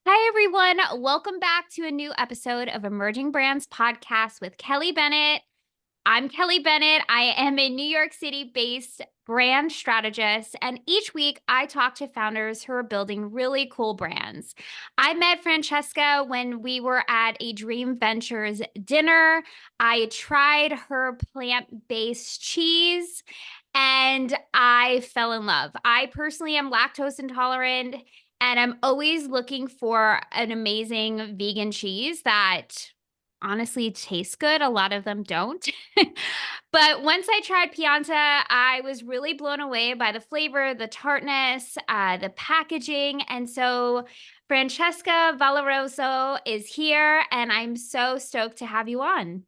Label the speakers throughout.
Speaker 1: Hi, everyone. Welcome back to a new episode of Emerging Brands Podcast with Kelly Bennett. I'm Kelly Bennett. I am a New York City based brand strategist, and each week I talk to founders who are building really cool brands. I met Francesca when we were at a Dream Ventures dinner. I tried her plant based cheese and I fell in love. I personally am lactose intolerant and I'm always looking for an amazing vegan cheese that honestly tastes good. A lot of them don't. But once I tried Pianta, I was really blown away by the flavor, the tartness, the packaging. And so Francesca Valarezo is here, and I'm so stoked to have you on.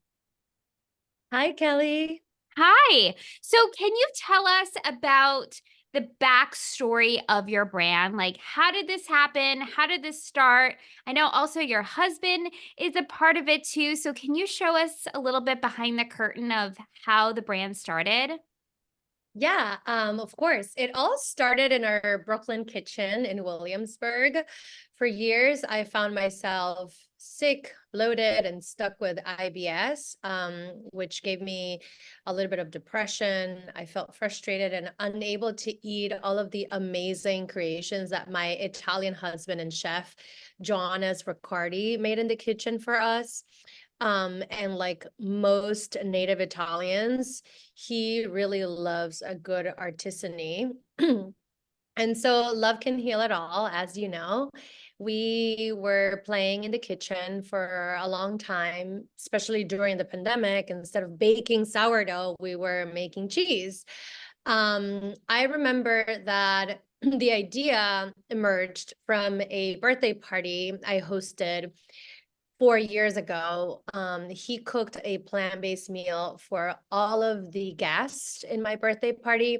Speaker 2: Hi, Kelly.
Speaker 1: Hi. So, can you tell us about the backstory of your brand? Like, how did this happen? How did this start? I know also your husband is a part of it too. So, can you show us a little bit behind the curtain of how the brand started?
Speaker 2: Yeah, of course. It all started in our Brooklyn kitchen in Williamsburg. For years, I found myself sick, bloated, and stuck with IBS, which gave me a little bit of depression. I felt frustrated and unable to eat all of the amazing creations that my Italian husband and chef, Joanas Riccardi, made in the kitchen for us. And like most native Italians, he really loves a good artisany. And so love can heal it all, as you know. We were playing in the kitchen for a long time, especially during the pandemic. Instead of baking sourdough, we were making cheese. I remember that the idea emerged from a birthday party I hosted 4 years ago. He cooked a plant-based meal for all of the guests in my birthday party,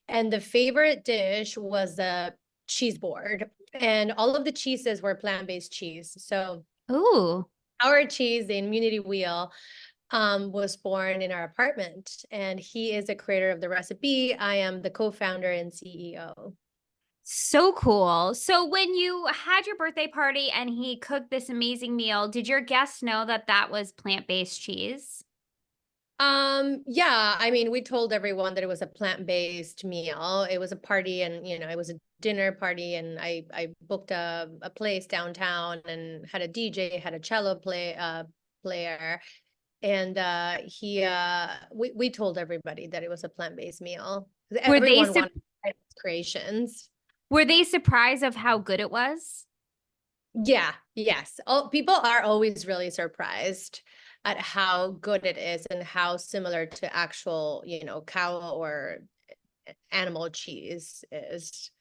Speaker 2: and the favorite dish was the cheese board, and all of the cheeses were plant-based cheese. So
Speaker 1: Ooh.
Speaker 2: our cheese, the immunity wheel, was born in our apartment, and he is the creator of the recipe. I am the co-founder and CEO.
Speaker 1: So cool. So when you had your birthday party and he cooked this amazing meal, did your guests know that that was plant-based cheese?
Speaker 2: Yeah, I mean, we told everyone that it was a plant-based meal. It was a party and, it was a dinner party, and I booked a place downtown and had a DJ, had a cello player, and we told everybody that it was a plant-based meal. 'Cause
Speaker 1: Were they
Speaker 2: everyone wanted creations.
Speaker 1: were they surprised of how good it was?
Speaker 2: Yeah, yes. Oh, people are always really surprised at how good it is and how similar to actual, cow or animal cheese is.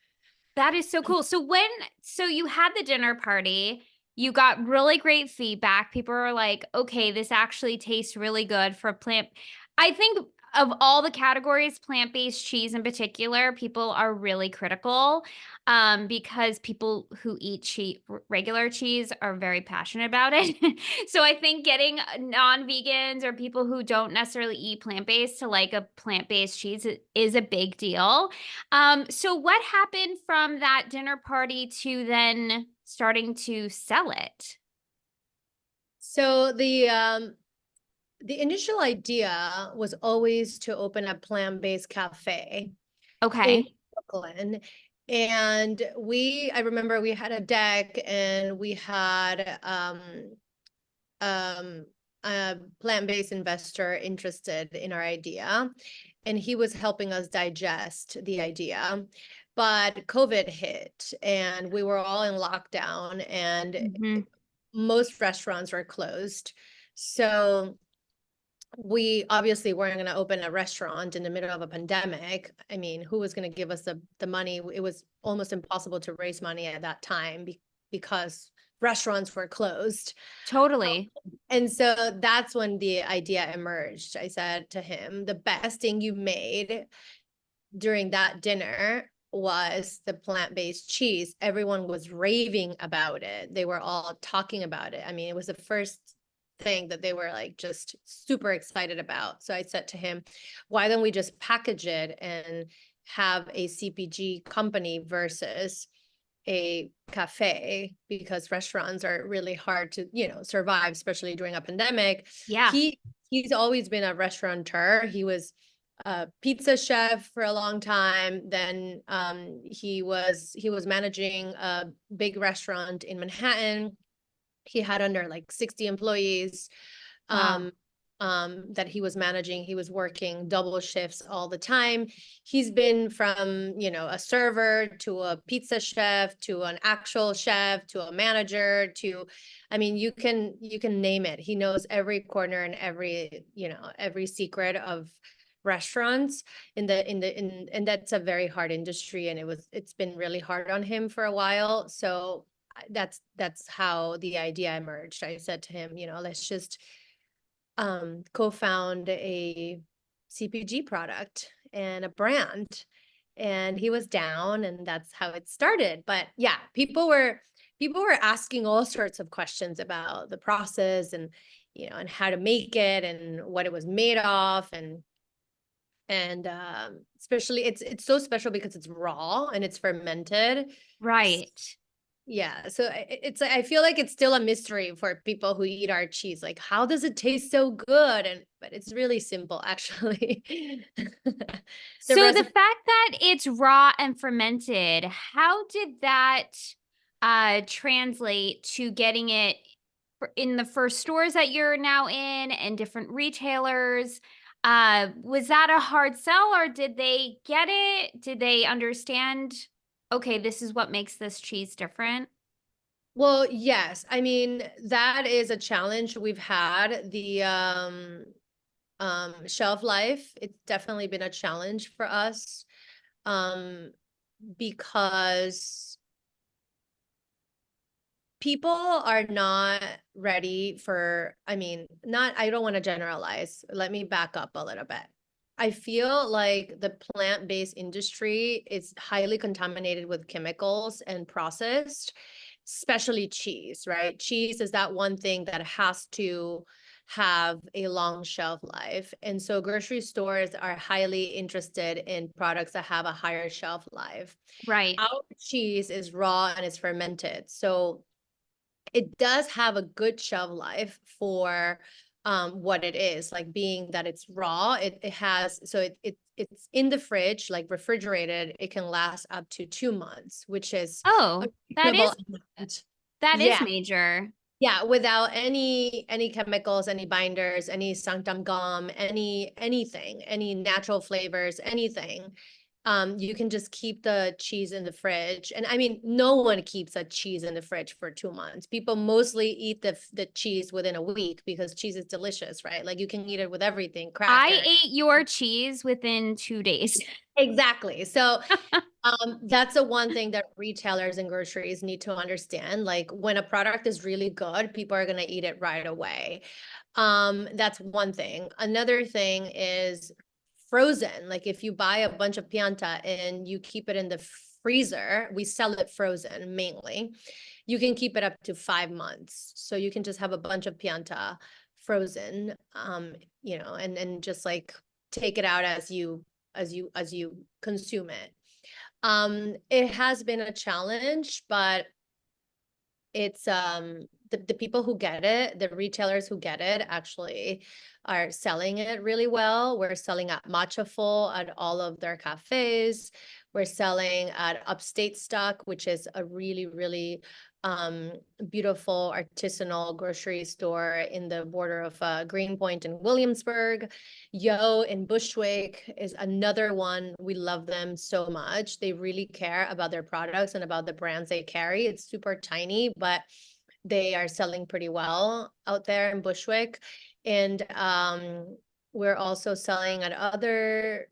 Speaker 1: That is so cool. So you had the dinner party, you got really great feedback. People were like, "Okay, this actually tastes really good for plant." I think of all the categories, plant-based cheese in particular, people are really critical because people who eat regular cheese are very passionate about it. So I think getting non-vegans or people who don't necessarily eat plant-based to like a plant-based cheese is a big deal. So what happened from that dinner party to then starting to sell it?
Speaker 2: So the initial idea was always to open a plant-based cafe in
Speaker 1: Okay.
Speaker 2: Brooklyn. And I remember we had a deck, and we had um, a plant-based investor interested in our idea, and he was helping us digest the idea. But COVID hit, and we were all in lockdown, and
Speaker 1: Mhm.
Speaker 2: most restaurants were closed. So we obviously weren't going to open a restaurant in the middle of a pandemic. I mean, who was going to give us the money? It was almost impossible to raise money at that time because restaurants were closed.
Speaker 1: Totally.
Speaker 2: And so that's when the idea emerged. I said to him, the best thing you made during that dinner was the plant-based cheese. Everyone was raving about it. They were all talking about it. I mean, it was the first thing that they were like just super excited about. So I said to him, why don't we just package it and have a CPG company versus a cafe, because restaurants are really hard to, survive, especially during a pandemic.
Speaker 1: Yeah.
Speaker 2: He's always been a restaurateur. He was a pizza chef for a long time. Then he was managing a big restaurant in Manhattan. He had under like 60 employees.
Speaker 1: Wow.
Speaker 2: That he was managing. He was working double shifts all the time. He's been from, a server to a pizza chef to an actual chef to a manager to, I mean, you can name it. He knows every corner and every secret of restaurants and that's a very hard industry, and it's been really hard on him for a while. So that's how the idea emerged. I said to him, let's just co-found a CPG product and a brand, and he was down, and that's how it started. But yeah, people were asking all sorts of questions about the process and and how to make it and what it was made of, and especially it's so special because it's raw and it's fermented.
Speaker 1: Right.
Speaker 2: Yeah, so I feel like it's still a mystery for people who eat our cheese. Like, how does it taste so good? But it's really simple, actually. The
Speaker 1: So the
Speaker 2: recipe.
Speaker 1: fact that it's raw and fermented, how did that translate to getting it in the first stores that you're now in and different retailers? Was that a hard sell, or did they get it? Did they understand, okay, this is what makes this cheese different?
Speaker 2: Well, yes. I mean, that is a challenge we've had. The shelf life, it's definitely been a challenge for us. Because people are not ready for, I don't want to generalize. Let me back up a little bit. I feel like the plant-based industry is highly contaminated with chemicals and processed, especially cheese, right? Cheese is that one thing that has to have a long shelf life. And so grocery stores are highly interested in products that have a higher shelf life.
Speaker 1: Right.
Speaker 2: Our cheese is raw and it's fermented. So it does have a good shelf life for what it is, like being that it's raw. It has, so it's in the fridge, like refrigerated. It can last up to 2 months, which is a
Speaker 1: Oh, that
Speaker 2: reasonable
Speaker 1: is
Speaker 2: amount.
Speaker 1: that is
Speaker 2: Yeah,
Speaker 1: major.
Speaker 2: yeah, without any chemicals, any binders, any sanctum gum, anything, any natural flavors, anything. You can just keep the cheese in the fridge. And I mean, no one keeps a cheese in the fridge for 2 months. People mostly eat the cheese within a week because cheese is delicious, right? Like you can eat it with everything,
Speaker 1: I
Speaker 2: cracker.
Speaker 1: ate your cheese within 2 days.
Speaker 2: Exactly. So that's the one thing that retailers and groceries need to understand. Like when a product is really good, people are going to eat it right away. That's one thing. Another thing is frozen. Like if you buy a bunch of Pianta and you keep it in the freezer, we sell it frozen mainly. You can keep it up to 5 months. So you can just have a bunch of Pianta frozen, and just like take it out as you consume it. It has been a challenge, but it's the people who get it, the retailers who get it actually are selling it really well. We're selling at Matcha Full at all of their cafes. We're selling at Upstate Stock, which is a really, really beautiful artisanal grocery store in the border of Greenpoint and Williamsburg. Yo in Bushwick is another one. We love them so much. They really care about their products and about the brands they carry. It's super tiny, but they are selling pretty well out there in Bushwick. And we're also selling at other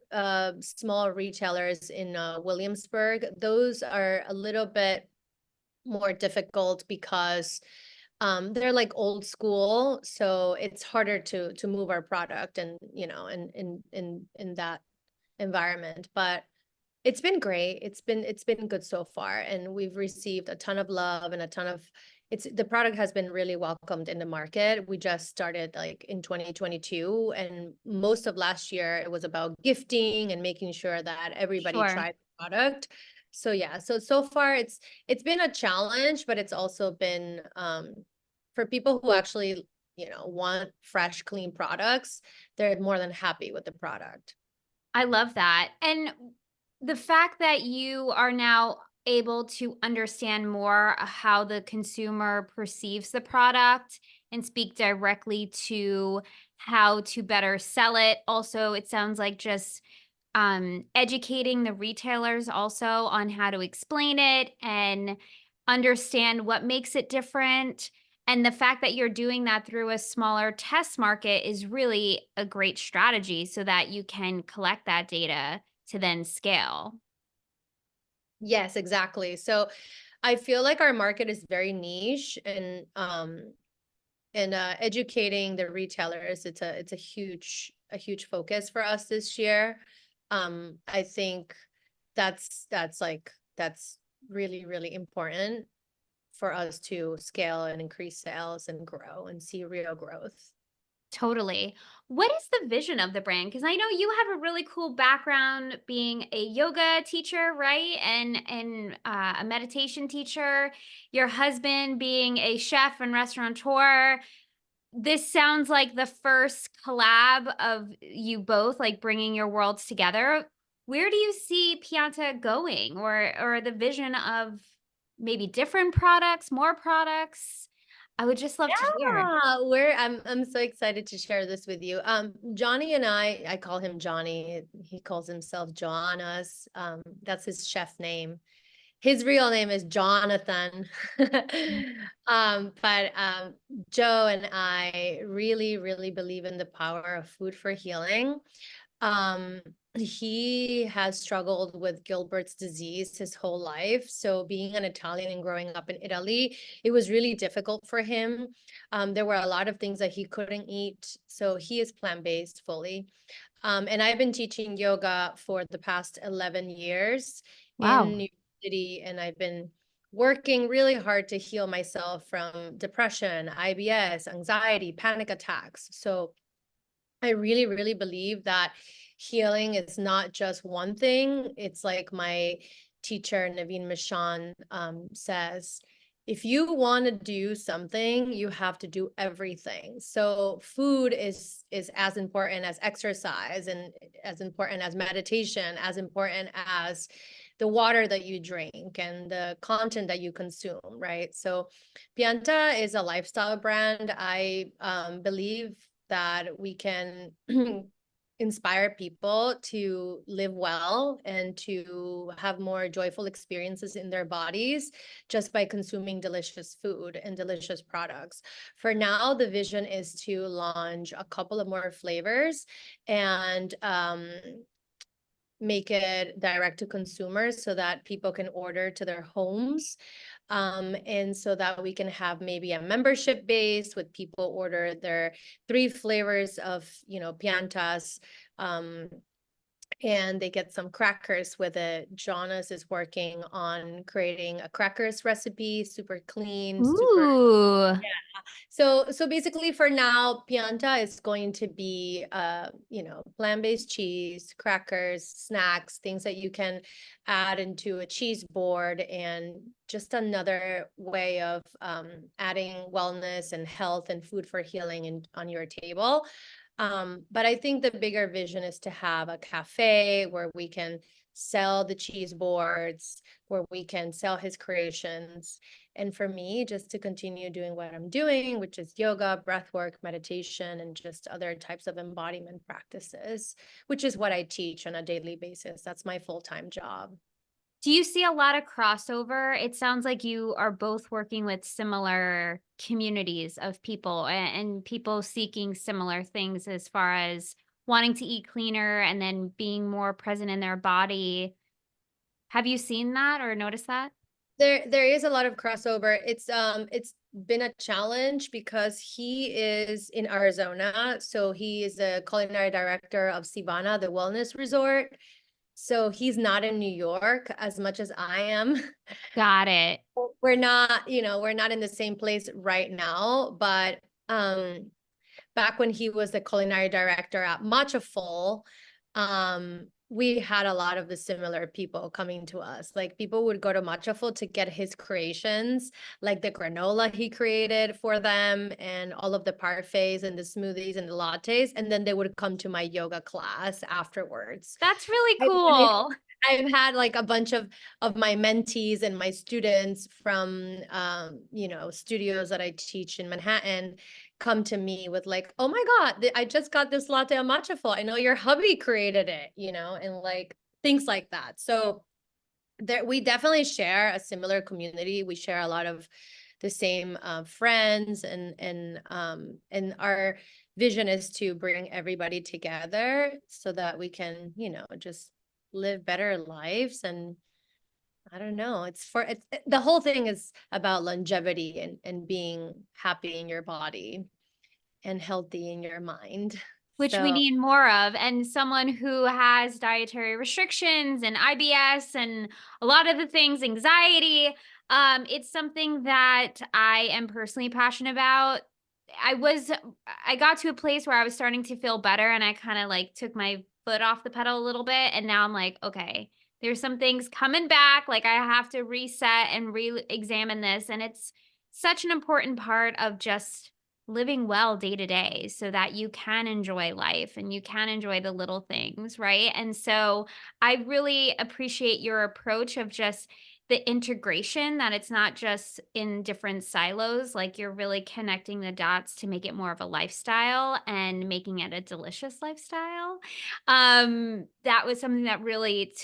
Speaker 2: small retailers in Williamsburg. Those are a little bit more difficult because they're like old school, so it's harder to move our product and in that environment. But it's been great. It's been good so far, and we've received a ton of love and a ton of the product has been really welcomed in the market. We just started like in 2022, and most of last year it was about gifting and making sure that everybody
Speaker 1: Sure.
Speaker 2: tried the product. So yeah, so far it's been a challenge, but it's also been for people who actually, want fresh, clean products, they're more than happy with the product.
Speaker 1: I love that. And the fact that you are now able to understand more how the consumer perceives the product and speak directly to how to better sell it. Also, it sounds like just educating the retailers also on how to explain it and understand what makes it different. And the fact that you're doing that through a smaller test market is really a great strategy so that you can collect that data to then scale.
Speaker 2: Yes, exactly. So I feel like our market is very niche, and educating the retailers, it's a huge focus for us this year. I think that's really, really important for us to scale and increase sales and grow and see real growth.
Speaker 1: Totally. What is the vision of the brand? Because I know you have a really cool background being a yoga teacher, right? And a meditation teacher. Your husband being a chef and restaurateur. This sounds like the first collab of you both, like, bringing your worlds together. Where do you see Pianta going or the vision of maybe different products, more products? I would just love to hear.
Speaker 2: I'm so excited to share this with you. Johnny and I call him Johnny. He calls himself Joanas. That's his chef name. His real name is Jonathan. But Joe and I really, really believe in the power of food for healing. Um, he has struggled with Gilbert's disease his whole life. So being an Italian and growing up in Italy, it was really difficult for him. There were a lot of things that he couldn't eat. So he is plant-based fully. And I've been teaching yoga for the past 11 years in
Speaker 1: Wow.
Speaker 2: New York City, and I've been working really hard to heal myself from depression, IBS, anxiety, panic attacks. So I really, really believe that healing is not just one thing. It's like my teacher, Naveen Mishan, says, if you want to do something, you have to do everything. So food is as important as exercise and as important as meditation, as important as the water that you drink and the content that you consume, right? So Pianta is a lifestyle brand. I believe that we can inspire people to live well and to have more joyful experiences in their bodies just by consuming delicious food and delicious products. For now, the vision is to launch a couple of more flavors and make it direct to consumers so that people can order to their homes, and so that we can have maybe a membership base with people order their 3 flavors of piantas, and they get some crackers with it. Jonas is working on creating a crackers recipe, super clean, super.
Speaker 1: Ooh.
Speaker 2: So basically for now, Pianta is going to be plant-based cheese, crackers, snacks, things that you can add into a cheese board, and just another way of adding wellness and health and food for healing on your table. But I think the bigger vision is to have a cafe where we can sell the cheese boards, where we can sell his creations. And for me, just to continue doing what I'm doing, which is yoga, breath work, meditation, and just other types of embodiment practices, which is what I teach on a daily basis. That's my full-time job.
Speaker 1: Do you see a lot of crossover? It sounds like you are both working with similar communities of people and people seeking similar things as far as wanting to eat cleaner and then being more present in their body. Have you seen that or noticed that?
Speaker 2: There is a lot of crossover. It's been a challenge because he is in Arizona, so he is a culinary director of Sivana, the wellness resort. So he's not in New York as much as I am.
Speaker 1: Got it.
Speaker 2: We're not in the same place right now, but back when he was the culinary director at Matcha Full, we had a lot of the similar people coming to us. Like people would go to Matchaful to get his creations, like the granola he created for them and all of the parfaits and the smoothies and the lattes. And then they would come to my yoga class afterwards.
Speaker 1: That's really
Speaker 2: I've done it-
Speaker 1: cool.
Speaker 2: I've had like a bunch of my mentees and my students from, studios that I teach in Manhattan come to me with like, oh my God, I just got this latte on Matchaful. I know your hubby created it, and like things like that. So there, we definitely share a similar community. We share a lot of the same friends, and our vision is to bring everybody together so that we can, just live better lives. And I don't know, the whole thing is about longevity and being happy in your body and healthy in your mind.
Speaker 1: Which we
Speaker 2: So
Speaker 1: need more of. And someone who has dietary restrictions and IBS and a lot of the things, anxiety, it's something that I am personally passionate about. I was I got to a place where I was starting to feel better and I kind of like took my foot off the pedal a little bit, and now I'm like, okay, there's some things coming back, like I have to reset and re-examine this, and it's such an important part of just living well day to day so that you can enjoy life and you can enjoy the little things, right? And so I really appreciate your approach of just the integration, that it's not just in different silos, like you're really connecting the dots to make it more of a lifestyle and making it a delicious lifestyle. That was something that really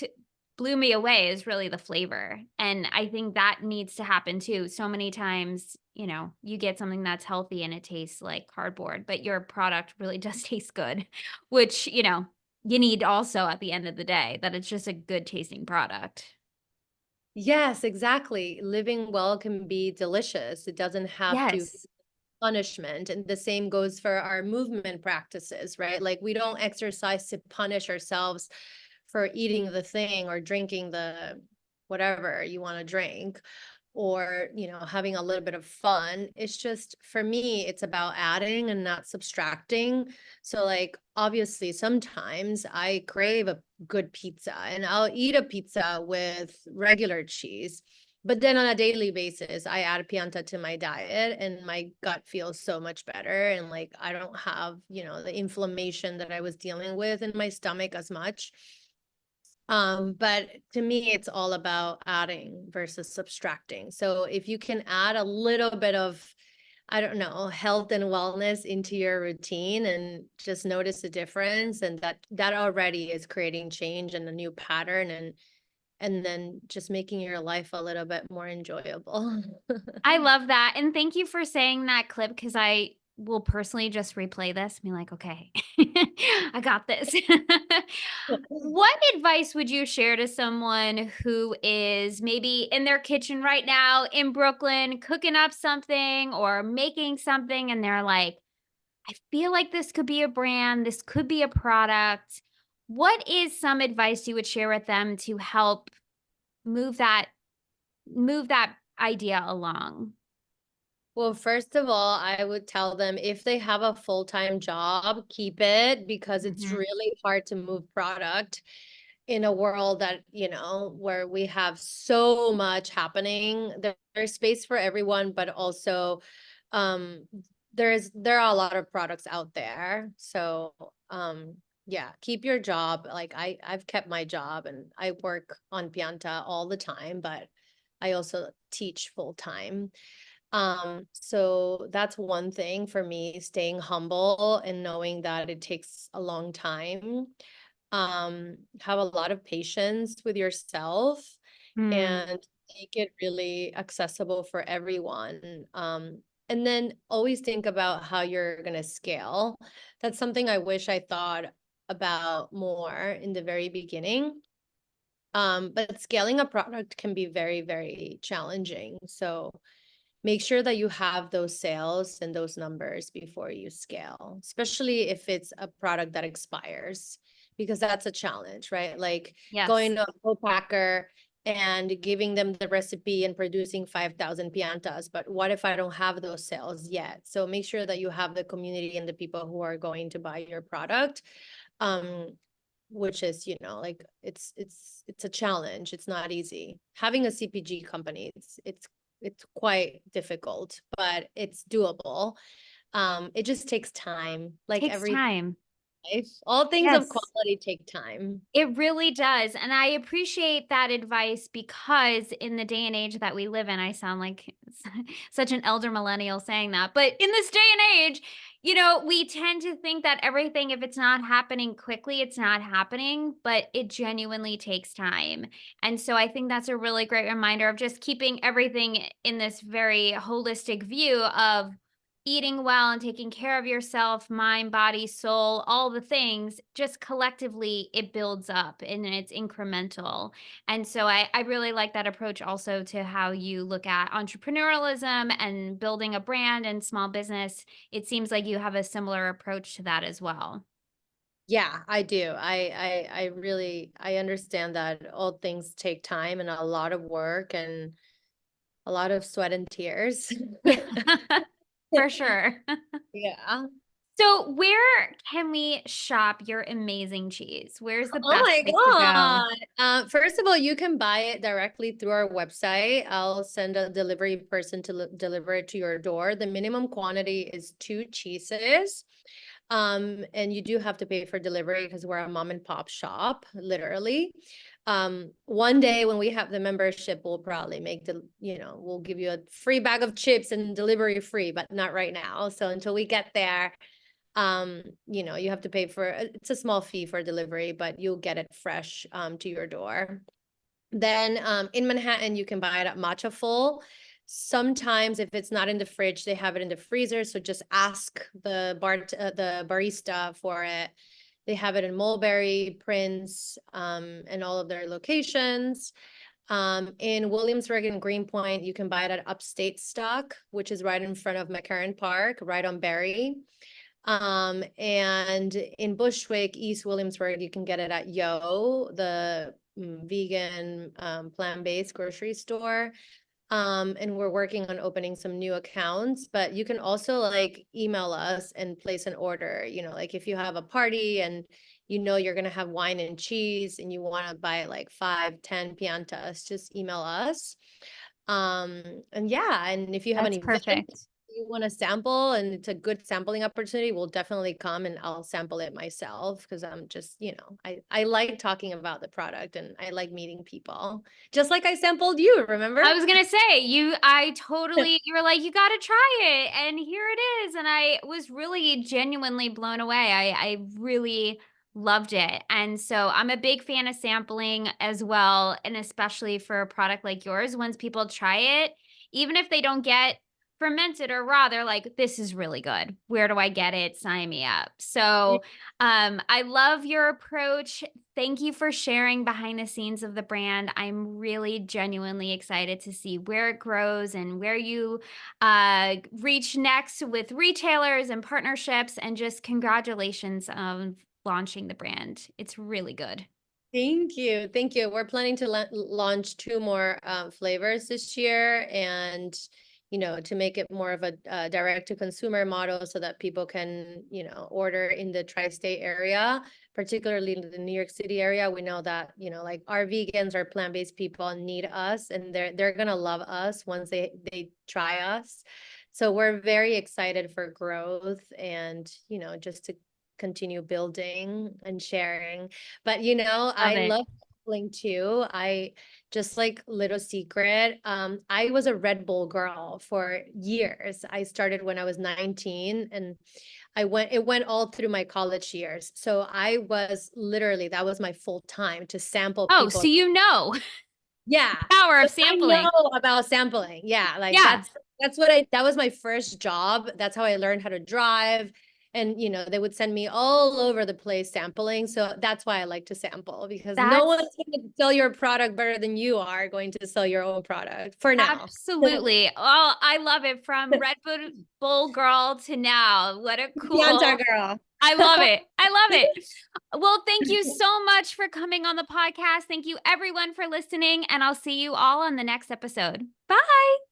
Speaker 1: blew me away, is really the flavor. And I think that needs to happen too. So many times, you get something that's healthy and it tastes like cardboard, but your product really does taste good, which, you need also at the end of the day, that it's just a good tasting product.
Speaker 2: yes, exactly. Living well can be delicious. It doesn't have to
Speaker 1: Yes.
Speaker 2: punishment. And the same goes for our movement practices, right? Like we don't exercise to punish ourselves for eating the thing or drinking the whatever you want to drink, or having a little bit of fun. It's just, for me, it's about adding and not subtracting. So like obviously sometimes I crave a good pizza and I'll eat a pizza with regular cheese, but then on a daily basis I add Pianta to my diet and my gut feels so much better, and like I don't have the inflammation that I was dealing with in my stomach as much. But to me, it's all about adding versus subtracting. So if you can add a little bit of, I don't know, health and wellness into your routine and just notice the difference, and that already is creating change and a new pattern, and then just making your life a little bit more enjoyable.
Speaker 1: I love that. And thank you for saying that clip, because I will personally just replay this and be like, okay, I got this. What advice would you share to someone who is maybe in their kitchen right now in Brooklyn, cooking up something or making something, and they're like, I feel like this could be a brand, this could be a product. What is some advice you would share with them to help move that move that idea along?
Speaker 2: Well, first of all, I would tell them if they have a full-time job, keep it, because it's
Speaker 1: Mhm.
Speaker 2: really hard to move product in a world that, where we have so much happening. There's space for everyone, but also um there are a lot of products out there. So yeah, keep your job. Like I've kept my job and I work on Pianta all the time, but I also teach full time. So that's one thing for me, staying humble and knowing that it takes a long time. Have a lot of patience with yourself
Speaker 1: Mm.
Speaker 2: and make it really accessible for everyone. And then always think about how you're going to scale. That's something I wish I thought about more in the very beginning. But scaling a product can be very, very challenging. So make sure that you have those sales and those numbers before you scale, especially if it's a product that expires, because that's a challenge, right? Like
Speaker 1: Yes.
Speaker 2: going to a co-packer and giving them the recipe and producing 5,000 piantas. But what if I don't have those sales yet? So make sure that you have the community and the people who are going to buy your product. Um, which is, like it's a challenge. It's not easy. Having a CPG company, it's quite difficult, but it's doable. It just takes time, like
Speaker 1: Takes
Speaker 2: every
Speaker 1: time.
Speaker 2: life. All things of
Speaker 1: Yes.
Speaker 2: quality take time.
Speaker 1: It really does. And I appreciate that advice because in the day and age that we live in, I sound like such an elder millennial saying that. But in this day and age, we tend to think that everything, if it's not happening quickly, it's not happening, but it genuinely takes time. And so I think that's a really great reminder of just keeping everything in this very holistic view of eating well and taking care of yourself, mind, body, soul, all the things, just collectively it builds up and it's incremental. And so I really like that approach also to how you look at entrepreneurialism and building a brand and small business. It seems like you have a similar approach to that as well.
Speaker 2: Yeah, I do. I really, I understand that all things take time and a lot of work and a lot of sweat and tears.
Speaker 1: For sure.
Speaker 2: Yeah.
Speaker 1: So where can we shop your amazing cheese? Where's the
Speaker 2: Oh
Speaker 1: best
Speaker 2: my
Speaker 1: place to go?
Speaker 2: God. First of all, you can buy it directly through our website. I'll send a delivery person to deliver it to your door. The minimum quantity is 2 cheeses. And you do have to pay for delivery because we're a mom and pop shop, literally. One day when we have the membership, we'll probably make we'll give you a free bag of chips and delivery free, but not right now. So until we get there, you have to pay for it's a small fee for delivery, but you'll get it fresh to your door. Then in Manhattan, you can buy it at Matcha Full. Sometimes if it's not in the fridge, they have it in the freezer. So just ask the barista for it. They have it in Mulberry, Prince, and all of their locations. In Williamsburg and Greenpoint, you can buy it at Upstate Stock, which is right in front of McCarran Park, right on Berry. And in Bushwick, East Williamsburg, you can get it at the vegan, plant-based grocery store. And we're working on opening some new accounts, but you can also like email us and place an order, like if you have a party and you're going to have wine and cheese and you want to buy like 5-10 piantas, just email us. And yeah, and if you have an
Speaker 1: That's
Speaker 2: event
Speaker 1: perfect.
Speaker 2: you want to sample and it's a good sampling opportunity, we'll definitely come and I'll sample it myself because I'm just, I like talking about the product and I like meeting people. Just like I sampled you, remember?
Speaker 1: I was gonna say, you were like, "You gotta try it," and here it is, and I was really genuinely blown away. I really loved it, and so I'm a big fan of sampling as well, and especially for a product like yours, once people try it, even if they don't get fermented or raw, they're like, "This is really good. Where do I get it? Sign me up." So, I love your approach. Thank you for sharing behind the scenes of the brand. I'm really genuinely excited to see where it grows and where you reach next with retailers and partnerships. And just congratulations on launching the brand. It's really good.
Speaker 2: Thank you. Thank you. We're planning to launch 2 more flavors this year and, to make it more of a direct to consumer model so that people can, order in the tri-state area, particularly in the New York City area. We know that, like our vegans or plant-based people need us and they're going to love us once they try us. So we're very excited for growth and, just to continue building and sharing. But
Speaker 1: Love
Speaker 2: I
Speaker 1: it.
Speaker 2: love sampling too. I just like little secret. I was a Red Bull girl for years. I started when I was 19 and it went all through my college years. So I was literally, that was my full time to sample
Speaker 1: Oh,
Speaker 2: people.
Speaker 1: so you know
Speaker 2: Yeah.
Speaker 1: power
Speaker 2: So
Speaker 1: of
Speaker 2: I know
Speaker 1: sampling.
Speaker 2: about sampling. Yeah, like
Speaker 1: Yeah,
Speaker 2: that was my first job. That's how I learned how to drive. And they would send me all over the place sampling. So that's why I like to sample because no one's
Speaker 1: that's
Speaker 2: going to sell your product better than you are going to sell your own product for now.
Speaker 1: absolutely. Oh, I love it. From Bull girl to now. What a
Speaker 2: Pianta
Speaker 1: cool.
Speaker 2: girl.
Speaker 1: I love it. I love it. Well, thank you so much for coming on the podcast. Thank you everyone for listening, and I'll see you all on the next episode. Bye.